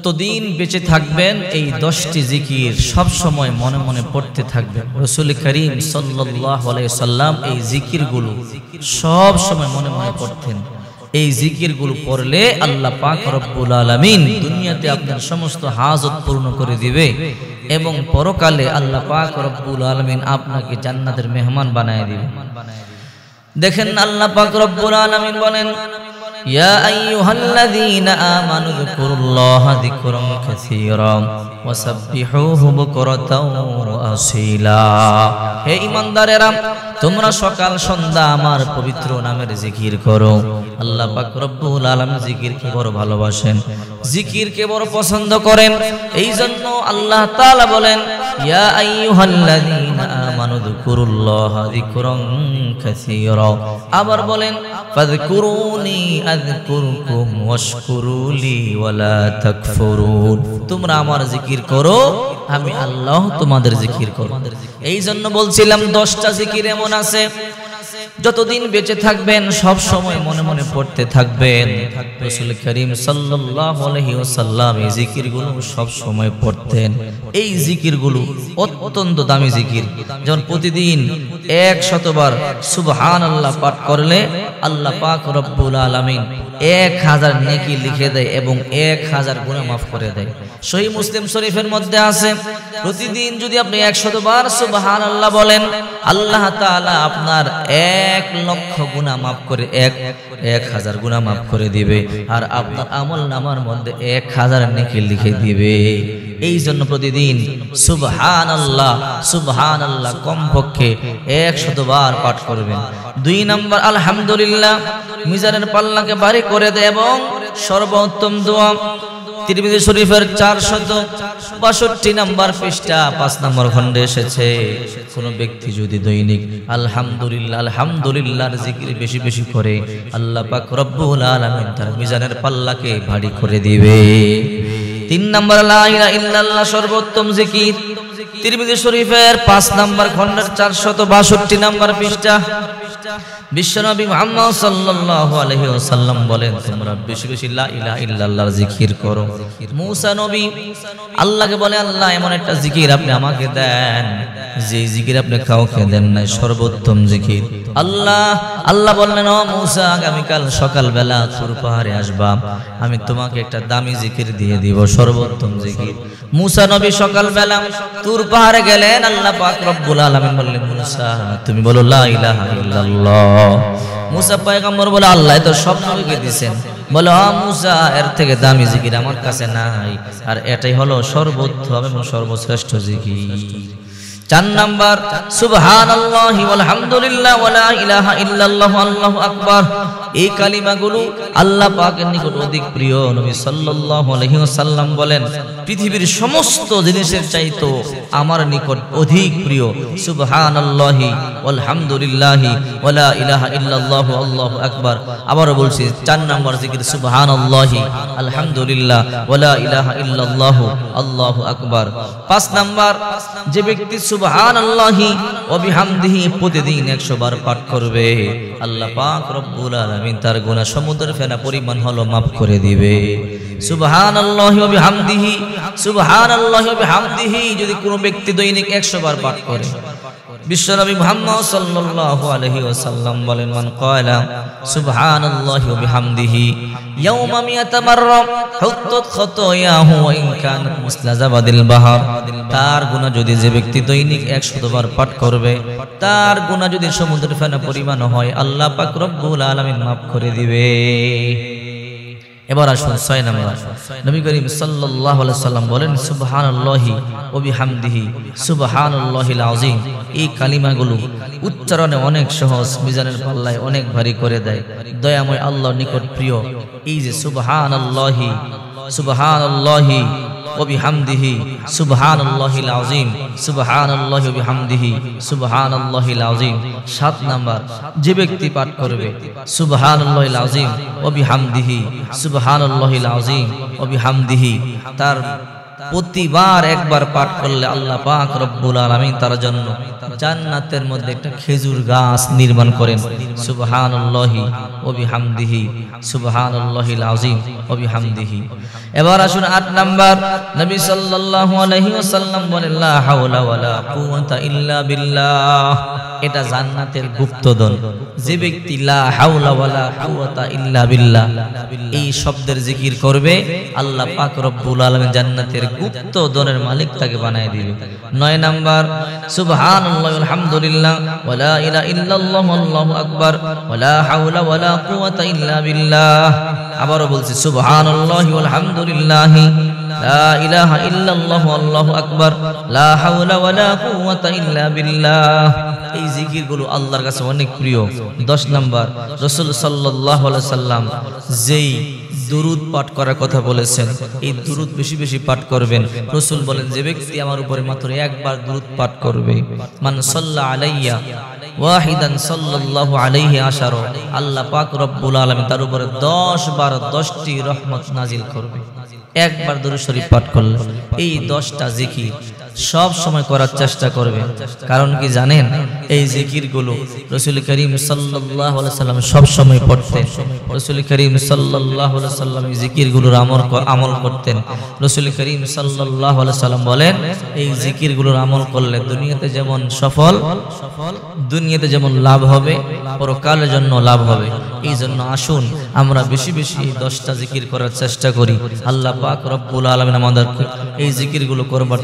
যতদিন বেঁচে থাকবেন এই 10টি জিকির সব সময় মনে মনে পড়তে থাকবেন। রাসূল করিম সাল্লাল্লাহু আলাইহি সাল্লাম এই জিকিরগুলো সব সময় মনে মনে পড়তেন। এই জিকিরগুলো পড়লে আল্লাহ পাক রব্বুল আলামিন দুনিয়াতে আপনার সমস্ত হাজত পূর্ণ করে দিবে এবং পরকালে আল্লাহ পাক রব্বুল আলামিন আপনাকে জান্নাতের মেহমান বানায় দিবে। দেখেন আল্লাহ পাক রব্বুল আলামিন বলেন, ইয়া আইয়ুহাল্লাযীনা আমানু যিকুরুল্লাহা যিকরান কাসীরা ওয়াসাব্বিহুহু বুকরাতাও ওয়া আসীলা। হে ঈমানদারেরা, তোমরা সকাল সন্ধ্যা আমার পবিত্র নামের জিকির করো। আল্লাহ পাক রব্বুল আলামিন জিকিরকে বড় ভালোবাসেন, জিকিরকে বড় পছন্দ করেন। এই জন্য আল্লাহ তাআলা বলেন, ইয়া আইয়ুহাল্লাযীনা আমানু যিকুরুল্লাহা যিকরান কাসীরা। আবার বলেন, ফাযকুরুনি আযকুরকুম ওয়াশকুরুলি ওয়ালা তাকফুরুন। তোমরা আমার জিকির করো, আমি আল্লাহ তোমাদের জিকির করব। এই জন্য বলছিলাম 10টা জিকির এমন আছে যতদিন বেঁচে থাকবেন সব সময় মনে মনে পড়তে থাকবেন। রাসূল করিম সাল্লাল্লাহু আলাইহি ওয়াসাল্লাম এই জিকিরগুলো সব সময় পড়তেন। এই জিকিরগুলো অত্যন্ত দামি জিকির। যেমন প্রতিদিন 100 বার সুবহানাল্লাহ পাঠ করলে আল্লাহ পাক রব্বুল আলামিন 1000 নেকি লিখে দেয় এবং 1000 গুনাহ মাফ করে দেয়। সহিহ মুসলিম শরীফের মধ্যে আছে, প্রতিদিন যদি আপনি 100 বার সুবহানাল্লাহ বলেন, আল্লাহ তাআলা আপনার 1 লক্ষ গুনাহ মাফ করে 1000 গুনাহ মাফ করে দিবে আর আপনার আমলনামার মধ্যে 1000 নেকি লিখে দিবে। এই জন্য প্রতিদিন সুবহানাল্লাহ সুবহানাল্লাহ কমপক্ষে 100 বার পাঠ করবেন। 2 নম্বর আলহামদুলিল্লাহ মিজানের পাল্লাকে ভারী করে দেয় এবং সর্বোত্তম দোয়া তিরমিজি শরীফের 462 নম্বর পৃষ্ঠা 5 নম্বর খণ্ডে এসেছে, কোন ব্যক্তি যদি দৈনিক আলহামদুলিল্লাহ আলহামদুলিল্লাহর জিকির বেশি বেশি করে আল্লাহ পাক রব্বুল আলামিন তার মিজানের পাল্লাকে ভারী করে দিবে। 3 নম্বর লা ইলাহা ইল্লাল্লাহ সর্বোত্তম জিকির তিরমিজি শরীফের 5 নম্বর খণ্ডের 462 নম্বর পৃষ্ঠা। বিশ্বনবী মুহাম্মদ সাল্লাল্লাহু আলাইহি ওয়াসাল্লাম বলেন, তোমরা বেশি বেশি লা ইলাহা ইল্লাল্লাহর জিকির করো। মুসা নবী আল্লাহকে বলে, আল্লাহ এমন একটা জিকির আপনি আমাকে দেন যে জিকির আপনি কাউকে দেন নাই, সর্বোত্তম জিকির। আল্লাহ বললেন, ও মুসা, আগামীকাল সকালবেলা তুর পাহাড়ে আসবা, আমি তোমাকে একটা দামি জিকির দিয়ে দিব, সর্বোত্তম জিকির। মুসা নবী সকালবেলা তুর পাহাড়ে গেলেন। আল্লাহ পাক রব্বুল আলামিন বললেন, মুসা তুমি বলো লা ইলাহা ইল্লাল্লাহ। মুসা পয়গম্বর বলে, আল্লাহ তো সব নবীকে দিবেন। বলে, হ্যাঁ মুসা, এর থেকে দামি জিকির আমার কাছে নাই, আর এটাই হলো সর্বোত্তম এবং সর্বশ্রেষ্ঠ জিকির। 4 নাম্বার সুবহানাল্লাহি ওয়ালহামদুলিল্লাহ ওয়ালা ইলাহা ইল্লাল্লাহু আল্লাহু আকবার। এই কালিমাগুলো আল্লাহ পাকের নিকট অধিক প্রিয়। নবী সাল্লাল্লাহু আলাইহি ওয়াসাল্লাম বলেন, পৃথিবীর সমস্ত জিনিসের চাইতে আমার নিকট অধিক প্রিয় সুবহানাল্লাহি ওয়ালহামদুলিল্লাহি ওয়ালা ইলাহা ইল্লাল্লাহু আল্লাহু আকবার। আবারো বলছি, 4 নাম্বার জিকির সুবহানাল্লাহি আলহামদুলিল্লাহ ওয়ালা ইলাহা ইল্লাল্লাহু আল্লাহু আকবার। 5 নাম্বার, যে ব্যক্তি সুবহানাল্লাহি ওয়া বিহামদিহি প্রতিদিন 100 বার পাঠ করবে, আল্লাহ পাক রব্বুল আলামিন তার গুনাহ সমুদ্রের ফেনা পরিমাণ হলো মাফ করে দিবে। সুবহানাল্লাহি ওয়া বিহামদিহি সুবহানাল্লাহি ওয়া বিহামদিহি যদি কোনো ব্যক্তি দৈনিক 100 বার পাঠ করে, বিশ্বনবী মুহাম্মদ সাল্লাল্লাহু আলাইহি ওয়াসাল্লাম বলেন, মান ক্বালা সুবহানাল্লাহি ওয়া বিহামদিহি ইয়াওমা মিয়াতা মাররা হুত্তাত খাতায়াহু ওয়া ইন কানাত মিসলা জাবাদিল বাহর। তার গুনাহ যদি যে ব্যক্তি দৈনিক 100 বার পাঠ করবে, তার গুনাহ যদি সমুদ্রের ফেনা পরিমাণ হয়, আল্লাহ পাক রব্বুল আলামিন মাফ করে দিবে। এবার আসুন 6 নাম্বার, নবী করিম সাল্লাল্লাহু আলাইহি সাল্লাম বলেন, সুবহানাল্লাহি ওয়া বিহামদিহি সুবহানাল্লাহিল আযীম। এই কালিমাগুলো উচ্চারণে অনেক সহজ, মিজানের পাল্লায় অনেক ভারী করে দেয়। দয়াময় আল্লাহর নিকট প্রিয় এই যে সুবহানাল্লাহি সুবহানাল্লাহি ওয়া বিহামদিহি সুবহানাল্লাহিল আযীম সুবহানাল্লাহি ওয়া বিহামদিহি সুবহানাল্লাহিল আযীম। 7 নাম্বার, যে ব্যক্তি পাঠ করবে সুবহানাল্লাহিল আযীম ওয়া বিহামদিহি সুবহানাল্লাহিল আযীম ওয়া বিহামদিহি, তার প্রতিবার একবার পাঠ করলে আল্লাহ পাক রব্বুল আলামিন তার জন্য জান্নাতের মধ্যে একটা খেজুর গাছ নির্মাণ করেন। সুবহানাল্লাহি ওয়া বিহামদিহি, সুবহানাল্লাহিল আযীম ওয়া বিহামদিহি। এবার আসুন 8 নাম্বার, নবী সাল্লাল্লাহু আলাইহি ওয়াসাল্লাম বলেন লা হাওলা ওয়ালা কুওয়াতা ইল্লা বিল্লাহ। এটা জান্নাতের গুপ্তধন। যে ব্যক্তি লা হাওলা ওয়ালা কুওয়াতা ইল্লা বিল্লাহ এই শব্দের জিকির করবে, আল্লাহ পাক রব্বুল আলামিন জান্নাতের গুপ্তধনের মালিক তাকে বানায় দিবে। 9 নাম্বার, সুবহানাল্লাহি আলহামদুলিল্লাহ ওয়ালা ইলাহা ইল্লাল্লাহু আল্লাহু আকবার ওয়ালা হাওলা ওয়ালা কুওয়াতা ইল্লা বিল্লাহ। আবারো বলছি সুবহানাল্লাহি আলহামদুলিল্লাহি লা ইলাহা ইল্লাল্লাহু আল্লাহু আকবার লা হাওলা ওয়ালা কুওয়াতা ইল্লা বিল্লাহ। এই জিকিরগুলো আল্লাহর কাছে অনেক প্রিয়। 10 নাম্বার, রাসূল সাল্লাল্লাহু আলাইহি সাল্লাম যেই দুরূদ পাঠ করার কথা বলেছেন, এই দুরূদ বেশি বেশি পাঠ করবেন। রাসূল বলেন যে ব্যক্তি আমার উপরে মাত্র একবার দুরূদ পাঠ করবে, মান সাল্লা আলাইয়া ওয়াহিদান সাল্লাল্লাহু আলাইহি আশারা, আল্লাহ পাক রব্বুল আলামিন তার উপরে 10 বার 10টি রহমত নাজিল করবে একবার দুরূদ শরীফ পাঠ করলে। এই 10টা জিকির সব সময় করার চেষ্টা করবেন। কারণ কি জানেন, এই জিকিরগুলো রাসূল করিম সাল্লাল্লাহু আলাইহি সাল্লাম সব সময় পড়তেন। রাসূল করিম সাল্লাল্লাহু আলাইহি সাল্লাম এই জিকিরগুলোর আমল করতেন। রাসূল করিম সাল্লাল্লাহু আলাইহি সাল্লাম বলেন, এই জিকিরগুলোর আমল করলে দুনিয়াতে যেমন সফল, দুনিয়াতে যেমন লাভ হবে, পরকালের জন্য লাভ হবে। এই জন্য আসুন আমরা বেশি বেশি 10টা জিকির করার চেষ্টা করি। আল্লাহ পাক রব্বুল আলামিন আমাদেরকে এই জিকিরগুলো করবার